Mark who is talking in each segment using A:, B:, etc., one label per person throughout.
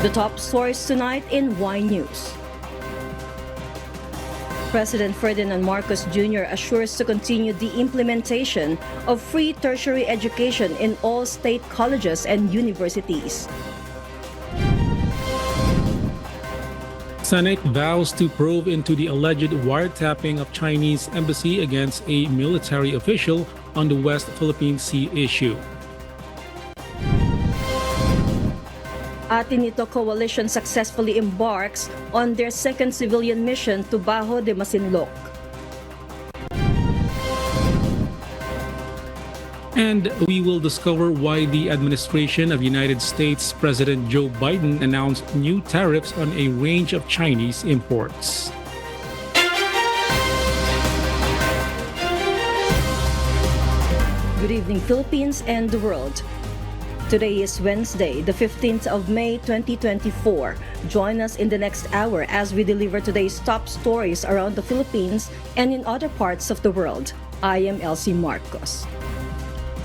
A: The top stories tonight in Y News. President Ferdinand Marcos Jr. assures to continue the implementation of free tertiary education in all state colleges and universities.
B: Senate vows to probe into the alleged wiretapping of Chinese embassy against a military official on the West Philippine Sea issue.
A: Atin Ito Coalition successfully embarks on their second civilian mission to Bajo De Masinloc.
B: And we will discover why the administration of United States President Joe Biden announced new tariffs on a range of Chinese imports.
A: Good evening, Philippines and the world. Today is Wednesday, the 15th of May 2024. Join us in the next hour as we deliver today's top stories around the Philippines and in other parts of the world. I am Elsie Marcos.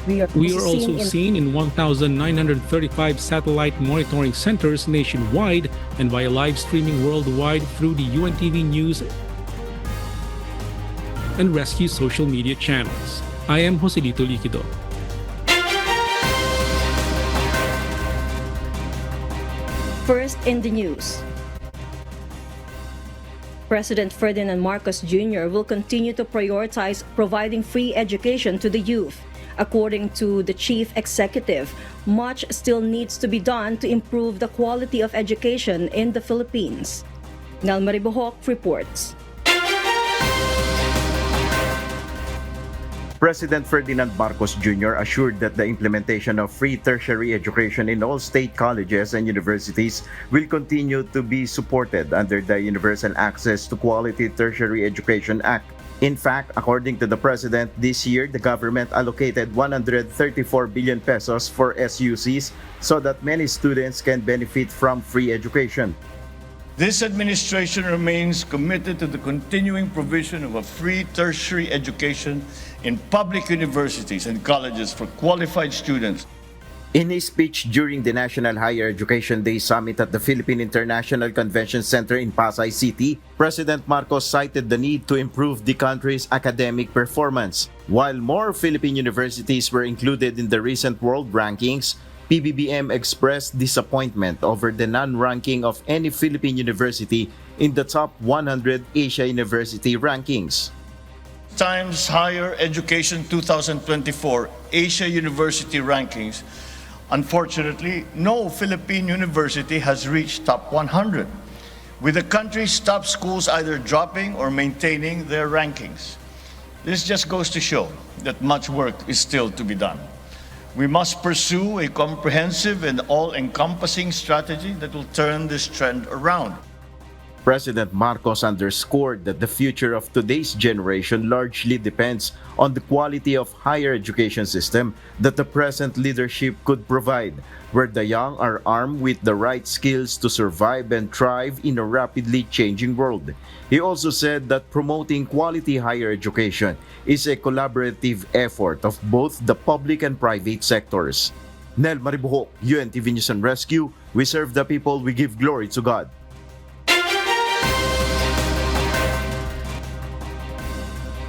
B: We are also seen in 1,935 satellite monitoring centers nationwide and via live streaming worldwide through the UNTV News and Rescue social media channels. I am Atin Ito Coalition.
A: First in the news. President Ferdinand Marcos Jr. will continue to prioritize providing free education to the youth. According to the chief executive, much still needs to be done to improve the quality of education in the Philippines. Nel Maribohok reports.
C: President Ferdinand Marcos Jr. assured that the implementation of free tertiary education in all state colleges and universities will continue to be supported under the Universal Access to Quality Tertiary Education Act. In fact, according to the President, this year the government allocated 134 billion pesos for SUCs so that many students can benefit from free education.
D: This administration remains committed to the continuing provision of a free tertiary education in public universities and colleges for qualified students.
C: In his speech during the National Higher Education Day Summit at the Philippine International Convention Center in Pasay City, President Marcos cited the need to improve the country's academic performance. While more Philippine universities were included in the recent world rankings, PBBM expressed disappointment over the non-ranking of any Philippine university in the top 100 Asia University rankings.
D: Times Higher Education 2024 Asia University rankings, unfortunately, no Philippine university has reached top 100, with the country's top schools either dropping or maintaining their rankings. This just goes to show that much work is still to be done. We must pursue a comprehensive and all-encompassing strategy that will turn this trend around.
C: President Marcos underscored that the future of today's generation largely depends on the quality of higher education system that the present leadership could provide, where the young are armed with the right skills to survive and thrive in a rapidly changing world. He also said that promoting quality higher education is a collaborative effort of both the public and private sectors. Nel Maribohok, UNTV News and Rescue, we serve the people, we give glory to God.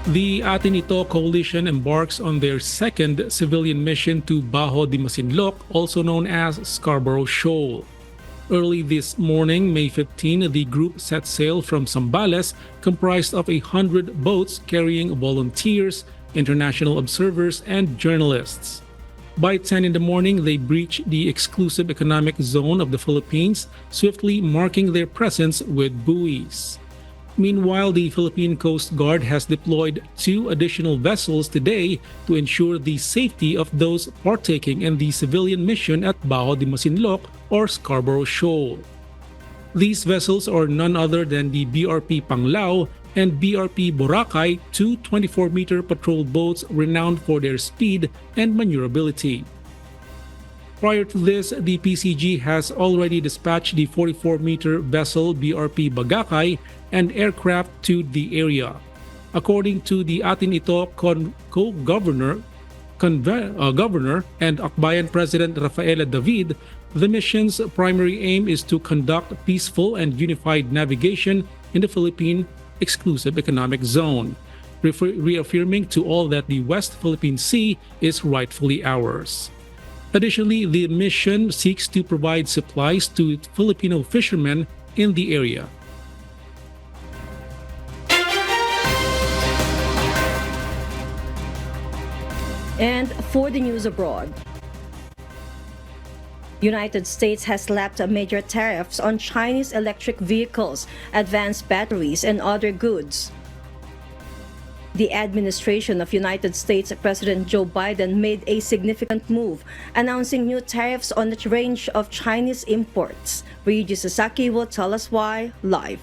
B: The Atin Ito Coalition embarks on their second civilian mission to Bajo De Masinloc, also known as Scarborough Shoal. Early this morning, May 15, the group set sail from Zambales, comprised of 100 boats carrying volunteers, international observers, and journalists. By 10 in the morning, they breached the exclusive economic zone of the Philippines, swiftly marking their presence with buoys. Meanwhile, the Philippine Coast Guard has deployed 2 additional vessels today to ensure the safety of those partaking in the civilian mission at Bajo De Masinloc or Scarborough Shoal. These vessels are none other than the BRP Panglao and BRP Boracay, 2 24-meter patrol boats renowned for their speed and maneuverability. Prior to this, the PCG has already dispatched the 44-meter vessel BRP Bagakay and aircraft to the area. According to the Atin Ito Co-Governor and Akbayan President Rafaela David, The mission's primary aim is to conduct peaceful and unified navigation in the Philippine Exclusive Economic Zone, reaffirming to all that the West Philippine Sea is rightfully ours. Additionally, the mission seeks to provide supplies to Filipino fishermen in the area.
A: And for the news abroad, United States has slapped major tariffs on Chinese electric vehicles, advanced batteries, and other goods. The administration of United States President Joe Biden made a significant move, announcing new tariffs on a range of Chinese imports. Ryuji Sasaki will tell us why live.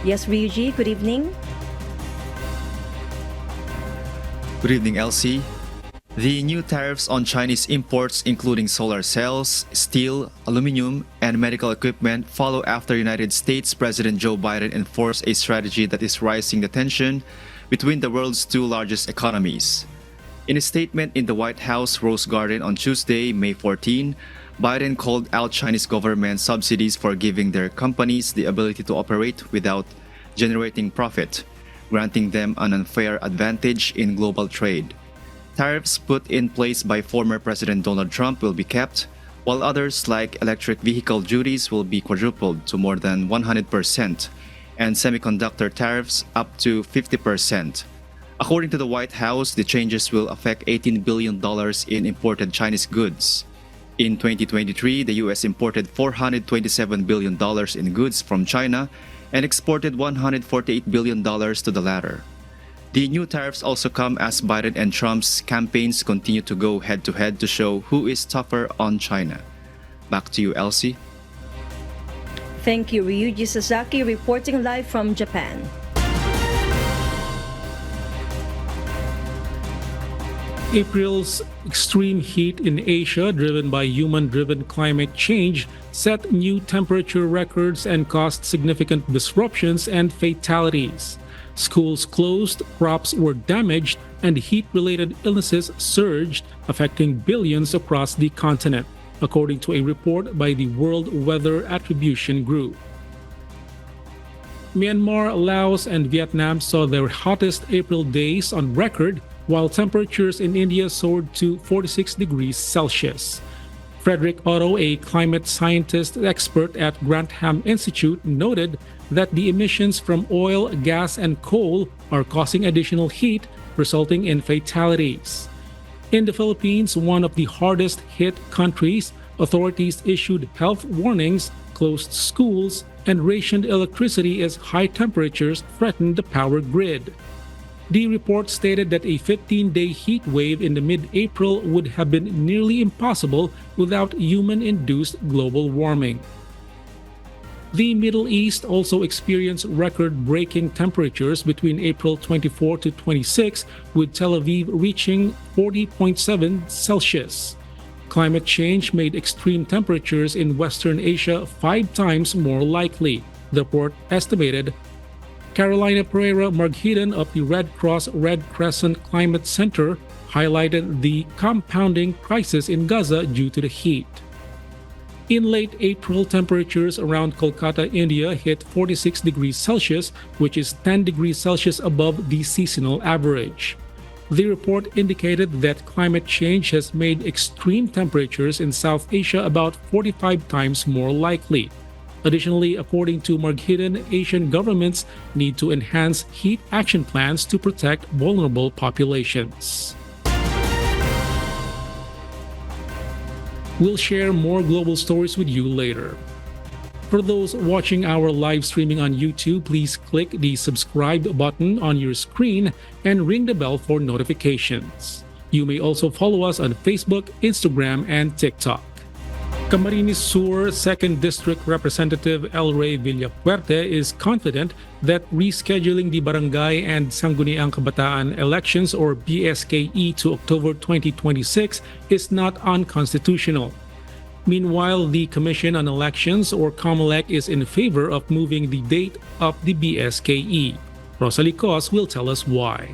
A: Yes, Ryuji, good evening.
E: Good evening, Elsie. The new tariffs on Chinese imports, including solar cells, steel, aluminum, and medical equipment, follow after United States President Joe Biden enforced a strategy that is rising the tension between the world's two largest economies. In a statement in the White House Rose Garden on Tuesday, May 14, Biden called out Chinese government subsidies for giving their companies the ability to operate without generating profit, granting them an unfair advantage in global trade. Tariffs put in place by former President Donald Trump will be kept, while others like electric vehicle duties will be quadrupled to more than 100%, and semiconductor tariffs up to 50%. According to the White House, the changes will affect $18 billion in imported Chinese goods. In 2023, the U.S. imported $427 billion in goods from China and exported $148 billion to the latter. The new tariffs also come as Biden and Trump's campaigns continue to go head-to-head to show who is tougher on China. Back to you, Elsie.
A: Thank you, Ryuji Sasaki, reporting live from Japan.
B: April's extreme heat in Asia, driven by human-driven climate change, set new temperature records and caused significant disruptions and fatalities. Schools closed, crops were damaged, and heat-related illnesses surged, affecting billions across the continent, according to a report by the World Weather Attribution Group. Myanmar, Laos, and Vietnam saw their hottest April days on record, while temperatures in India soared to 46 degrees Celsius. Frederick Otto, a climate scientist expert at Grantham Institute, noted that the emissions from oil, gas, and coal are causing additional heat, resulting in fatalities. In the Philippines, one of the hardest hit countries, authorities issued health warnings, closed schools, and rationed electricity as high temperatures threatened the power grid. The report stated that a 15-day heat wave in the mid-April would have been nearly impossible without human-induced global warming. The Middle East also experienced record-breaking temperatures between April 24 to 26, with Tel Aviv reaching 40.7 Celsius. Climate change made extreme temperatures in Western Asia 5 times more likely, the report estimated. Carolina Pereira Marghidan of the Red Cross Red Crescent Climate Center highlighted the compounding crisis in Gaza due to the heat. In late April, temperatures around Kolkata, India hit 46 degrees Celsius, which is 10 degrees Celsius above the seasonal average. The report indicated that climate change has made extreme temperatures in South Asia about 45 times more likely. Additionally, according to Marghidan, Asian governments need to enhance heat action plans to protect vulnerable populations. We'll share more global stories with you later. For those watching our live streaming on YouTube, please click the subscribe button on your screen and ring the bell for notifications. You may also follow us on Facebook, Instagram, and TikTok. Camarines Sur 2nd District Representative El Rey Villapuerte is confident that rescheduling the Barangay and Sangguniang Kabataan elections or BSKE to October 2026 is not unconstitutional. Meanwhile, the Commission on Elections or COMELEC is in favor of moving the date of the BSKE. Rosalie Cos will tell us why.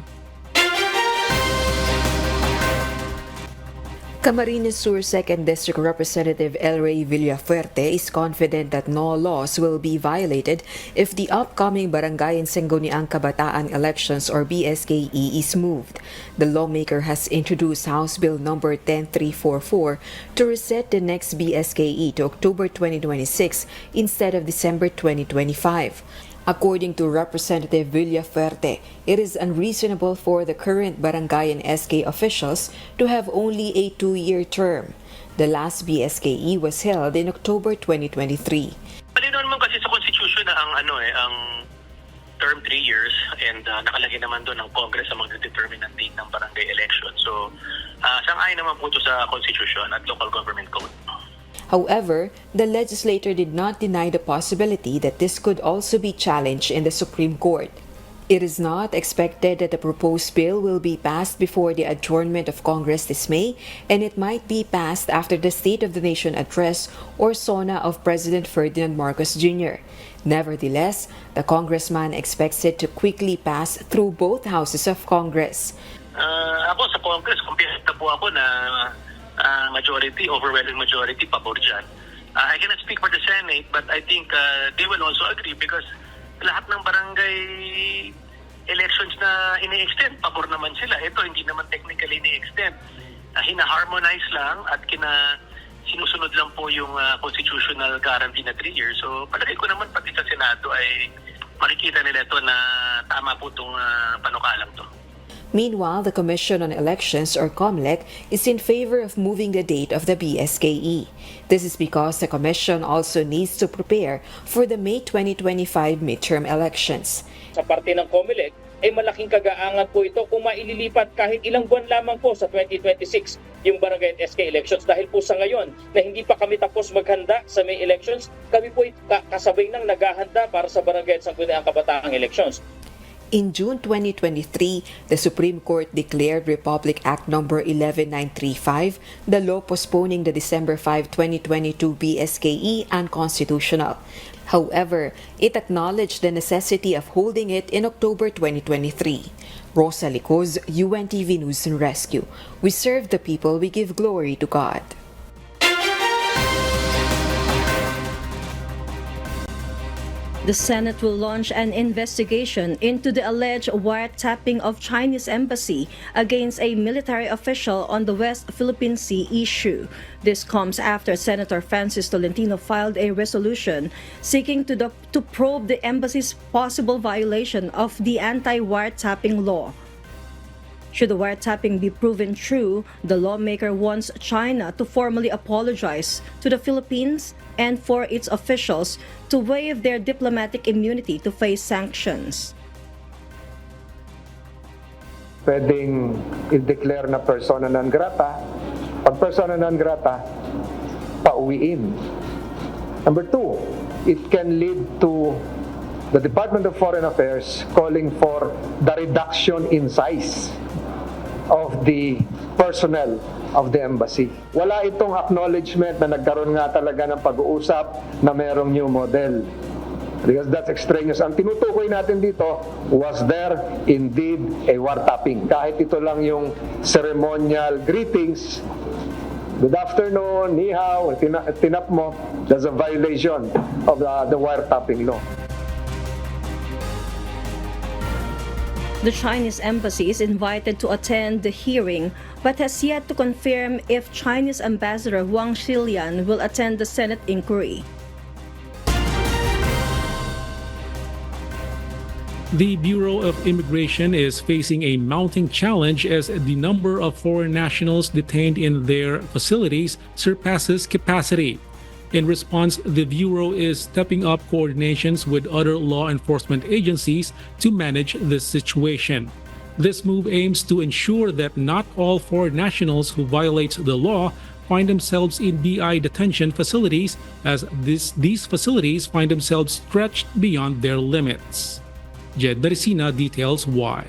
F: Camarines Sur 2nd District Representative El Rey Villafuerte is confident that no laws will be violated if the upcoming Barangay and Sangguniang Kabataan elections or BSKE is moved. The lawmaker has introduced House Bill number 10344 to reset the next BSKE to October 2026 instead of December 2025. According to Representative Villafuerte, it is unreasonable for the current barangay and SK officials to have only a 2-year term. The last BSKE was held in October 2023.
G: Malinaw naman kasi sa Constitution na ang term 3 years and nakalagay naman doon ang Congress ang magdedetermine ng date ng barangay election. So, sang-ayon naman po ito sa Constitution at Local Government Code.
F: However, the legislator did not deny the possibility that this could also be challenged in the Supreme Court. It is not expected that the proposed bill will be passed before the adjournment of Congress this May, and it might be passed after the State of the Nation Address or SONA of President Ferdinand Marcos Jr. Nevertheless, the congressman expects it to quickly pass through both houses of Congress.
G: Ako sa Congress, kumpiyas na po ako na majority, overwhelming majority, pabor dyan. I cannot speak for the Senate, but I think they will also agree because lahat ng barangay elections na ini-extend, pabor naman sila. Ito, hindi naman technically ini-extend. Hina-harmonize lang at sinusunod lang po yung constitutional guarantee na 3 years. So, palagay ko naman pati sa Senado ay makikita nila ito na tama po itong panukalang to.
F: Meanwhile, the Commission on Elections, or COMELEC, is in favor of moving the date of the BSKE. This is because the Commission also needs to prepare for the May 2025 midterm elections.
H: Sa parte ng COMELEC, ay malaking kagaangan po ito kung maililipat kahit ilang buwan lamang po sa 2026 yung barangay at SK elections. Dahil po sa ngayon na hindi pa kami tapos maghanda sa May elections, kami po kasabay nang naghahanda para sa barangay at Sangguniang Kabataang elections.
F: In June 2023, the Supreme Court declared Republic Act No. 11935, the law postponing the December 5, 2022 BSKE, unconstitutional. However, it acknowledged the necessity of holding it in October 2023. Rosa Licoz, UNTV News and Rescue. We serve the people, we give glory to God.
A: The Senate will launch an investigation into the alleged wiretapping of Chinese embassy against a military official on the West Philippine Sea issue. This comes after Senator Francis Tolentino filed a resolution seeking to probe the embassy's possible violation of the anti-wiretapping law. Should the wiretapping be proven true, the lawmaker wants China to formally apologize to the Philippines and for its officials to waive their diplomatic immunity to face sanctions.
I: Pwedeng i-declare na persona non grata. Pag persona non grata, pauwiin. Number 2, it can lead to the Department of Foreign Affairs calling for the reduction in size of the personnel of the embassy. Wala itong acknowledgement na nagkaroon nga talaga ng pag-uusap na merong new model. Because that's extraneous. Ang tinutukoy natin dito, was there indeed a wiretapping? Kahit ito lang yung ceremonial greetings, good afternoon, ni hao, tinap mo, that's a violation of the wiretapping law.
A: The Chinese embassy is invited to attend the hearing but has yet to confirm if Chinese Ambassador Wang Xilian will attend the Senate inquiry.
B: The Bureau of Immigration is facing a mounting challenge as the number of foreign nationals detained in their facilities surpasses capacity. In response, the Bureau is stepping up coordinations with other law enforcement agencies to manage this situation. This move aims to ensure that not all foreign nationals who violate the law find themselves in BI detention facilities, as these facilities find themselves stretched beyond their limits. Jed Darisina details why.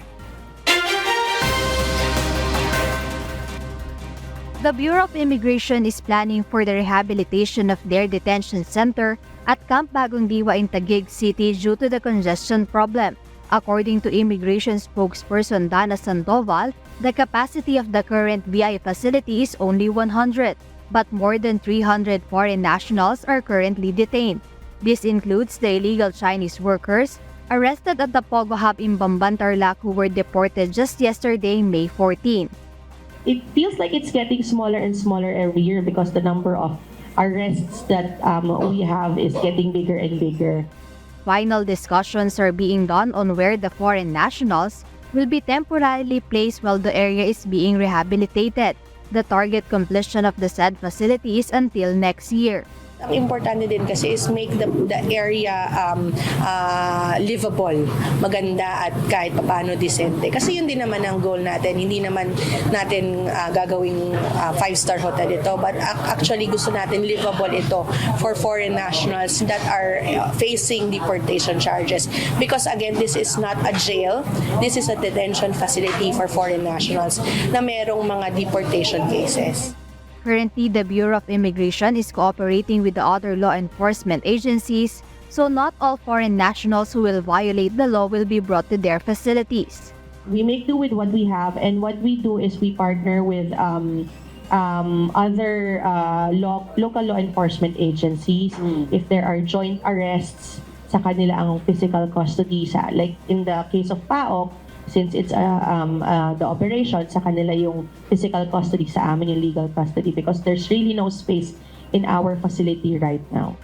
J: The Bureau of Immigration is planning for the rehabilitation of their detention center at Camp Bagong Diwa in Taguig City due to the congestion problem. According to immigration spokesperson Dana Sandoval, the capacity of the current VI facility is only 100, but more than 300 foreign nationals are currently detained. This includes the illegal Chinese workers arrested at the Pogo Hub in Bamban, Tarlac who were deported just yesterday, May 14.
K: It feels like it's getting smaller and smaller every year because the number of arrests that we have is getting bigger and bigger.
J: Final discussions are being done on where the foreign nationals will be temporarily placed while the area is being rehabilitated. The target completion of the said facility is until next year.
L: Ang importante din kasi is make the area livable, maganda at kahit paano decente. Kasi yun din naman ang goal natin. Hindi naman natin gagawing 5-star hotel ito, but actually gusto natin livable ito for foreign nationals that are facing deportation charges. Because again, this is not a jail. This is a detention facility for foreign nationals na merong mga deportation cases.
J: Currently, the Bureau of Immigration is cooperating with the other law enforcement agencies, so not all foreign nationals who will violate the law will be brought to their facilities.
K: We make do with what we have, and what we do is we partner with other local law enforcement agencies. If there are joint arrests, sa kanila ang physical custody. Like in the case of PAOK, since it's the operation, sa kanila yung physical custody, sa amin yung legal custody, because there's really no space in our facility right now.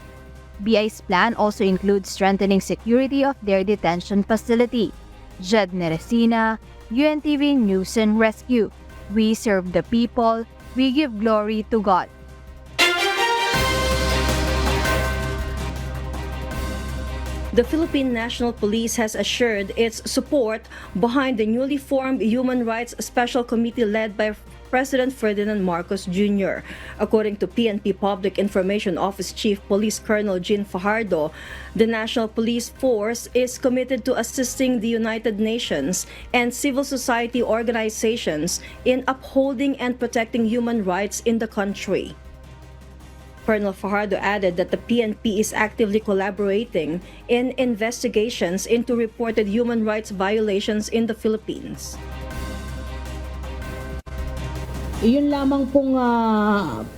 J: BI's plan also includes strengthening security of their detention facility. Jed Neresina, UNTV News and Rescue. We serve the people, we give glory to God.
A: The Philippine National Police has assured its support behind the newly formed Human Rights Special Committee led by President Ferdinand Marcos Jr. According to PNP Public Information Office Chief Police Colonel Jean Fajardo, the National Police Force is committed to assisting the United Nations and civil society organizations in upholding and protecting human rights in the country. Colonel Fajardo added that the PNP is actively collaborating in investigations into reported human rights violations in the Philippines.
M: Iyon lamang pong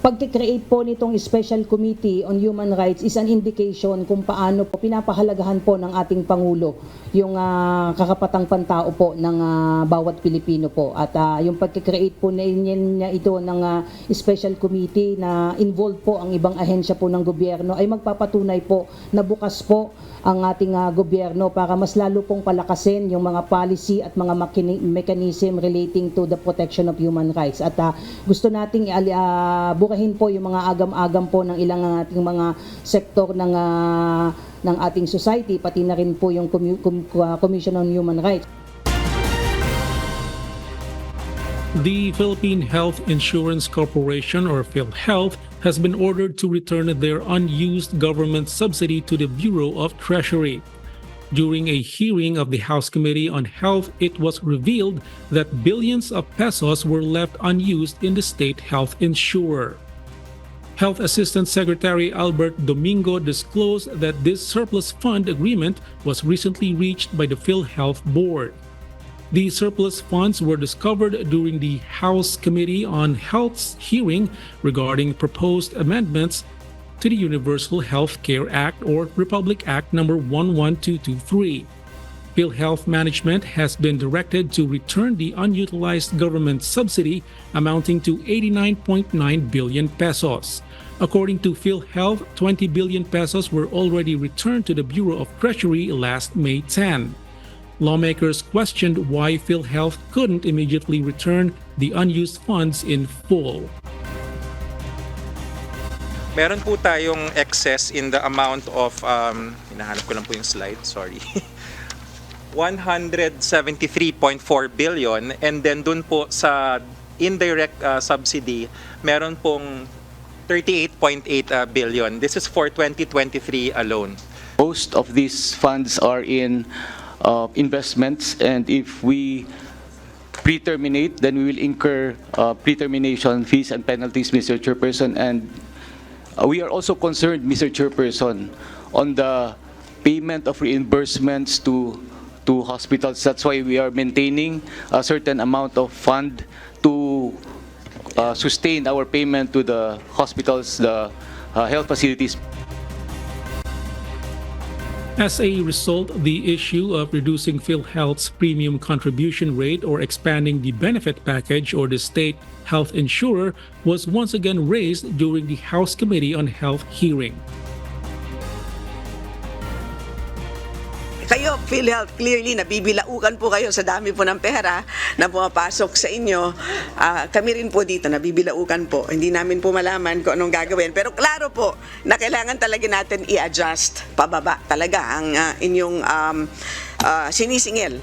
M: pag-create po nitong Special Committee on Human Rights is an indication kung paano po pinapahalagahan po ng ating Pangulo yung kakapatang pantao po ng bawat Pilipino po. At yung pag-create po niya ito ng Special Committee na involved po ang ibang ahensya po ng gobyerno ay magpapatunay po na bukas po ang ating gobyerno para mas lalo pong palakasin yung mga policy at mga mechanism relating to the protection of human rights. At gusto nating bukahin po yung mga agam-agam po ng ilang ating mga sektor ng ating society, pati na rin po yung Commission on Human Rights.
B: The Philippine Health Insurance Corporation, or PhilHealth, has been ordered to return their unused government subsidy to the Bureau of Treasury. During a hearing of the House Committee on Health, it was revealed that billions of pesos were left unused in the state health insurer. Health Assistant Secretary Albert Domingo disclosed that this surplus fund agreement was recently reached by the PhilHealth Board. The surplus funds were discovered during the House Committee on Health's hearing regarding proposed amendments to the Universal Health Care Act, or Republic Act number 11223. PhilHealth Management has been directed to return the unutilized government subsidy amounting to 89.9 billion pesos. According to PhilHealth, 20 billion pesos were already returned to the Bureau of Treasury last May 10. Lawmakers questioned why PhilHealth couldn't immediately return the unused funds in full.
N: Meron po tayong excess in the amount of, hinahanap ko lang po yung slide, sorry. 173.4 billion, and then dun po sa indirect subsidy, meron pong 38.8 billion. This is for 2023 alone.
O: Most of these funds are in investments, and if we pre-terminate, then we will incur pre-termination fees and penalties, Mr. Chairperson. And we are also concerned, Mr. Chairperson, on the payment of reimbursements to to hospitals. That's why we are maintaining a certain amount of fund to sustain our payment to the hospitals, the health facilities.
B: As a result, the issue of reducing PhilHealth's premium contribution rate or expanding the benefit package or the state health insurer was once again raised during the House Committee on Health hearing.
P: Kayo, PhilHealth, clearly nabibilaukan po kayo sa dami po ng pera na pumapasok sa inyo. Kami rin po dito, nabibilaukan po. Hindi namin po malaman kung anong gagawin. Pero klaro po na kailangan talaga natin i-adjust pababa talaga ang inyong sinisingil.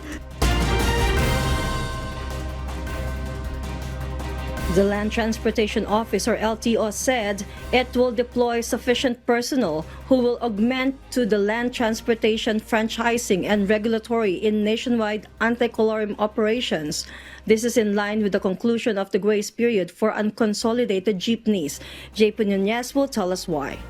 A: The Land Transportation Office or LTO said it will deploy sufficient personnel who will augment to the land transportation franchising and regulatory in nationwide anti-colorum operations. This is in line with the conclusion of the grace period for unconsolidated jeepneys. JP Nunez will tell us why.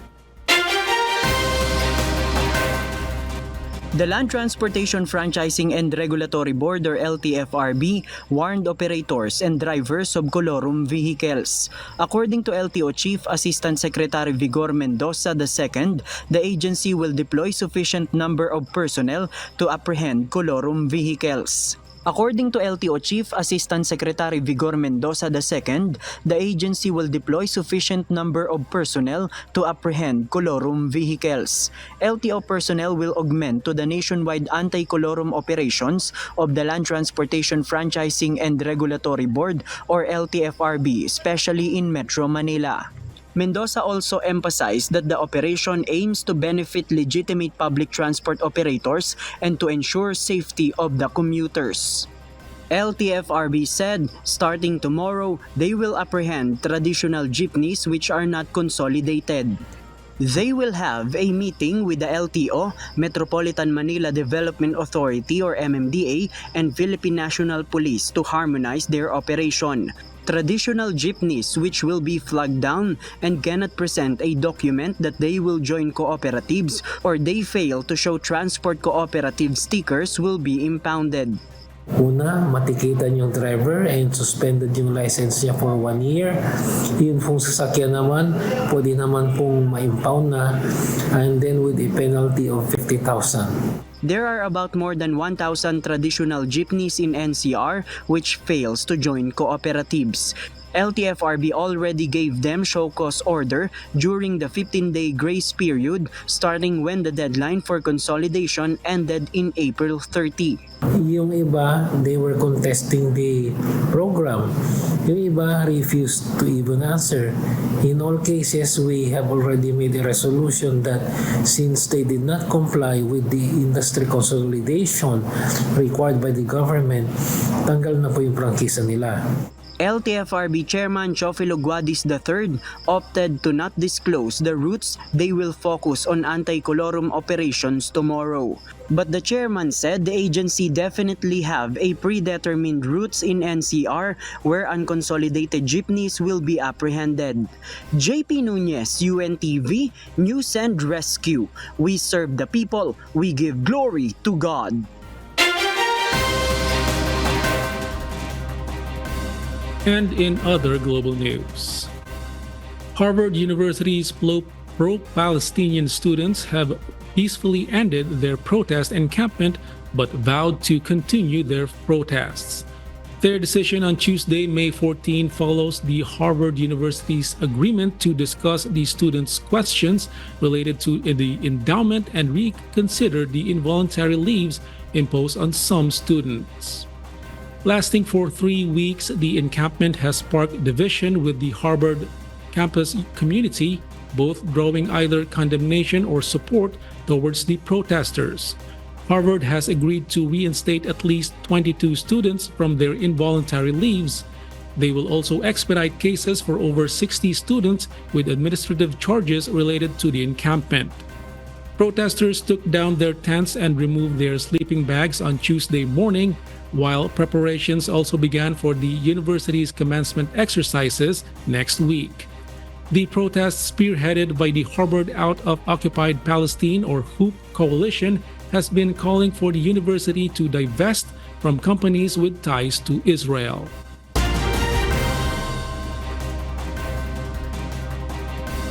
Q: The Land Transportation Franchising and Regulatory Board or LTFRB warned operators and drivers of colorum vehicles. According to LTO Chief Assistant Secretary Vigor Mendoza II, the agency will deploy sufficient number of personnel to apprehend colorum vehicles. According to LTO Chief Assistant Secretary Vigor Mendoza II, the agency will deploy sufficient number of personnel to apprehend colorum vehicles. LTO personnel will augment to the nationwide anti-colorum operations of the Land Transportation Franchising and Regulatory Board or LTFRB, especially in Metro Manila. Mendoza also emphasized that the operation aims to benefit legitimate public transport operators and to ensure safety of the commuters. LTFRB said, starting tomorrow, they will apprehend traditional jeepneys which are not consolidated. They will have a meeting with the LTO, Metropolitan Manila Development Authority or MMDA, and Philippine National Police to harmonize their operation. Traditional jeepneys which will be flagged down and cannot present a document that they will join cooperatives or they fail to show transport cooperative stickers will be impounded.
R: Una, matikitan yung driver and suspended yung license niya for 1 year. Yun pong sasakyan naman, pwede naman pong ma-impound na and then with a penalty of 50,000.
Q: There are about more than 1,000 traditional jeepneys in NCR which fails to join cooperatives. LTFRB already gave them show cause order during the 15-day grace period starting when the deadline for consolidation ended in April 30.
R: Yung iba, they were contesting the program. Yung iba refused to even answer. In all cases, we have already made a resolution that since they did not comply with the industry consolidation required by the government, tanggal na po yung prangkisa nila.
Q: LTFRB Chairman Chofilo Guadis III opted to not disclose the routes they will focus on anti-colorum operations tomorrow. But the chairman said the agency definitely have a predetermined routes in NCR where unconsolidated jeepneys will be apprehended. JP Nunez, UNTV, News and Rescue. We serve the people, we give glory to God.
B: And in other global news, Harvard University's pro-Palestinian students have peacefully ended their protest encampment but vowed to continue their protests. Their decision on Tuesday, May 14, follows the Harvard University's agreement to discuss the students' questions related to the endowment and reconsider the involuntary leaves imposed on some students. Lasting for 3 weeks, the encampment has sparked division with the Harvard campus community, both drawing either condemnation or support towards the protesters. Harvard has agreed to reinstate at least 22 students from their involuntary leaves. They will also expedite cases for over 60 students with administrative charges related to the encampment. Protesters took down their tents and removed their sleeping bags on Tuesday morning, while preparations also began for the university's commencement exercises next week. The protest, spearheaded by the Harvard Out of Occupied Palestine or HOOP Coalition, has been calling for the university to divest from companies with ties to Israel.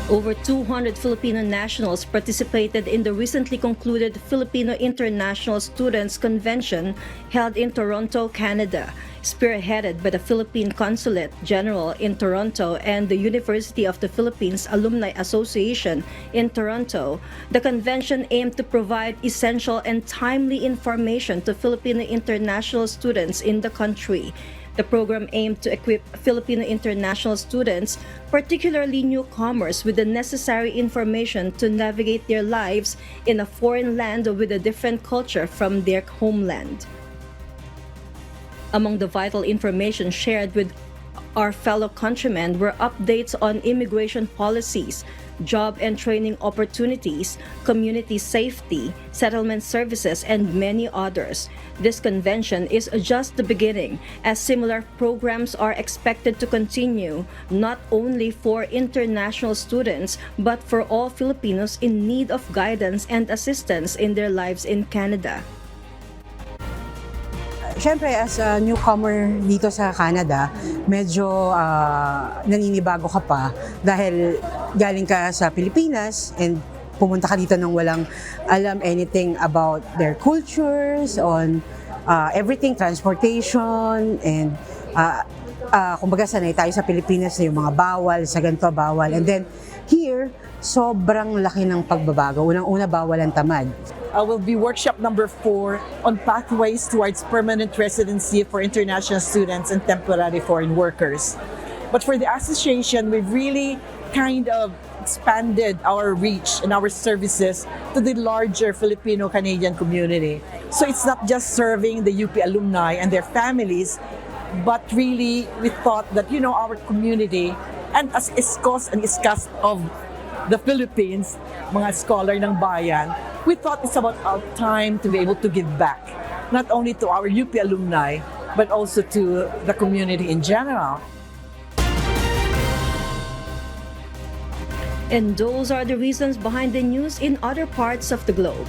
A: Over 200 Filipino nationals participated in the recently concluded Filipino International Students Convention held in Toronto, Canada. Spearheaded by the Philippine Consulate General in Toronto and the University of the Philippines Alumni Association in Toronto, the convention aimed to provide essential and timely information to Filipino international students in the country. The program aimed to equip Filipino international students, particularly newcomers, with the necessary information to navigate their lives in a foreign land with a different culture from their homeland. Among the vital information shared with our fellow countrymen were updates on immigration policies, job and training opportunities, community safety, settlement services, and many others. This convention is just the beginning, as similar programs are expected to continue, not only for international students, but for all Filipinos in need of guidance and assistance in their lives in Canada.
S: Siyempre, as a newcomer dito sa Canada, medyo naninibago ka pa dahil galing ka sa Pilipinas and pumunta ka dito nang walang alam anything about their cultures, on everything, transportation, and kumbaga sanay tayo sa Pilipinas na yung mga bawal, sa ganito bawal. And then here, sobrang laki ng pagbabago. Unang-una, bawal ang tamad.
T: Will be workshop number 4 on pathways towards permanent residency for international students and temporary foreign workers. But for the association, we've really kind of expanded our reach and our services to the larger Filipino-Canadian community. So it's not just serving the UP alumni and their families, but really we thought that, our community, and as iskos and iskas of the Philippines, mga scholar ng bayan, we thought it's about our time to be able to give back, not only to our UP alumni, but also to the community in general.
A: And those are the reasons behind the news in other parts of the globe.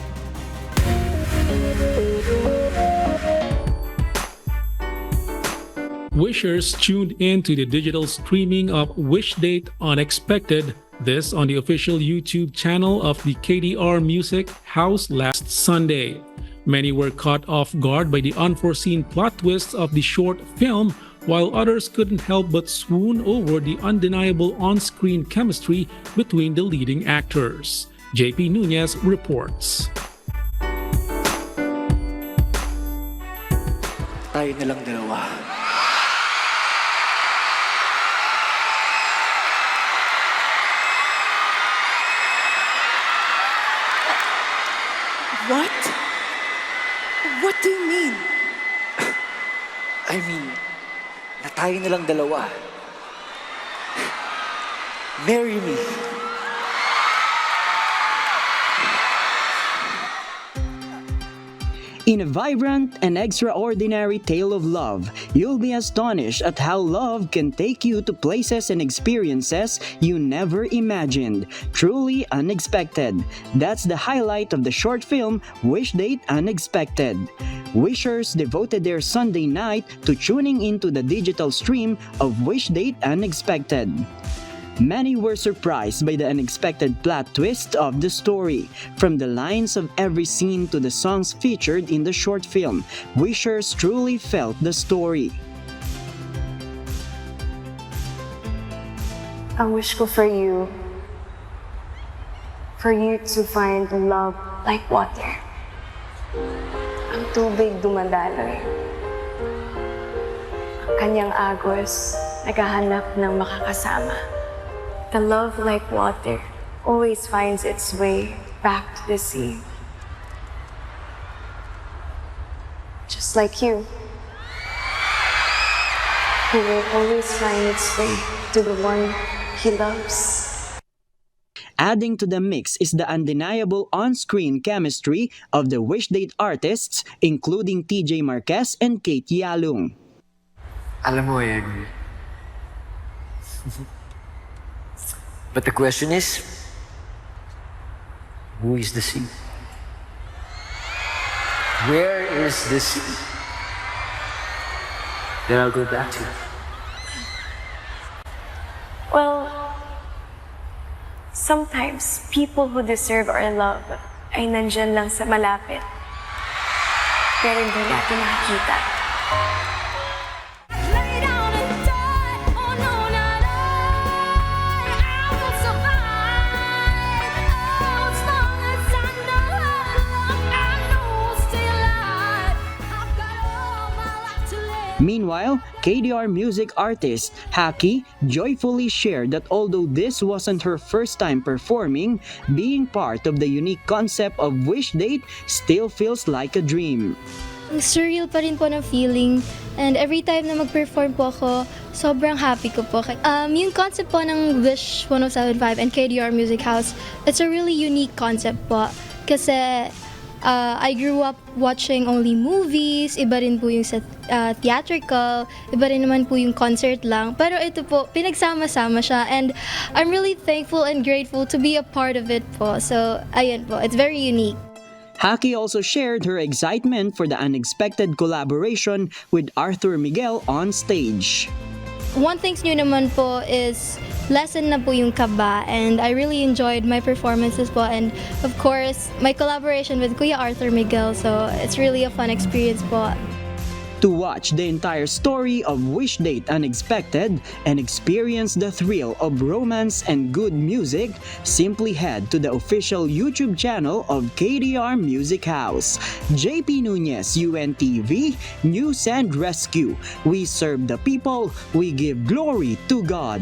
B: Wishers tuned in to the digital streaming of Wish Date Unexpected, this on the official YouTube channel of the KDR Music House last Sunday. Many were caught off guard by the unforeseen plot twists of the short film, while others couldn't help but swoon over the undeniable on-screen chemistry between the leading actors. JP Nunez reports.
U: Tayo na lang dalawa.
V: What? What do you mean?
U: I mean, na tayo na lang dalawa. Marry me.
Q: In a vibrant and extraordinary tale of love, you'll be astonished at how love can take you to places and experiences you never imagined. Truly unexpected. That's the highlight of the short film, Wish Date Unexpected. Wishers devoted their Sunday night to tuning into the digital stream of Wish Date Unexpected. Many were surprised by the unexpected plot twist of the story. From the lines of every scene to the songs featured in the short film, wishers truly felt the story.
W: Ang wish ko for you to find love like water. Ang tubig dumadaloy. Ang kanyang agos naghahanap ng makakasama. The love like water always finds its way back to the sea. Just like you. He will always find its way to the one he loves.
Q: Adding to the mix is the undeniable on-screen chemistry of the Wish Date artists, including TJ Marquez and Kate Yalung.
U: Alam mo, Amy, But the question is, who is the sea? Where is the sea? Then I'll go back to.
W: Well, sometimes people who deserve our love ay nandyan lang sa malapit. Pero hindi natin nakikita.
Q: Meanwhile, KDR music artist Haki joyfully shared that although this wasn't her first time performing, being part of the unique concept of Wish Date still feels like a dream.
C: Surreal pa rin po ng feeling, and every time na mag-perform po ako, sobrang happy ko po. Yung concept po ng Wish 1075 and KDR Music House, it's a really unique concept po. Kasi I grew up watching only movies, iba rin po yung sa theatrical, iba rin naman po yung concert lang. Pero ito po, pinagsama-sama siya, and I'm really thankful and grateful to be a part of it po. So, ayun po, it's very unique.
Q: Haki also shared her excitement for the unexpected collaboration with Arthur Miguel on stage.
C: One thing new naman po is lesson na po yung kaba, and I really enjoyed my performances po, and of course my collaboration with Kuya Arthur Miguel, so it's really a fun experience po.
Q: To watch the entire story of Wish Date Unexpected and experience the thrill of romance and good music, simply head to the official YouTube channel of KDR Music House. JP Nunez, UNTV, News and Rescue. We serve the people, we give glory to God.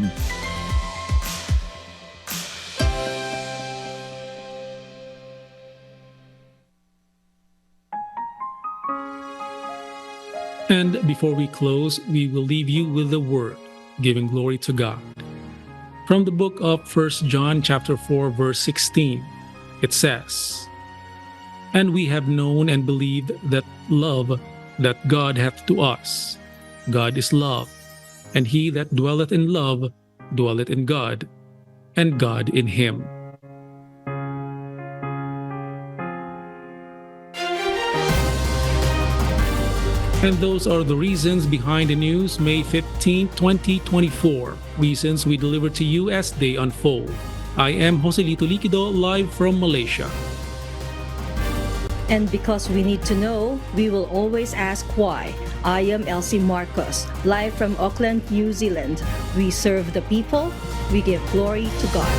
B: And before we close, we will leave you with the word, giving glory to God. From the book of 1 John chapter 4, verse 16, it says, "And we have known and believed that love that God hath to us. God is love, and he that dwelleth in love dwelleth in God, and God in him." And those are the reasons behind the news, May 15, 2024. Reasons we deliver to you as they unfold. I am Joselito Liquido, live from Malaysia.
A: And because we need to know, we will always ask why. I am Elsie Marcos, live from Auckland, New Zealand. We serve the people, we give glory to God.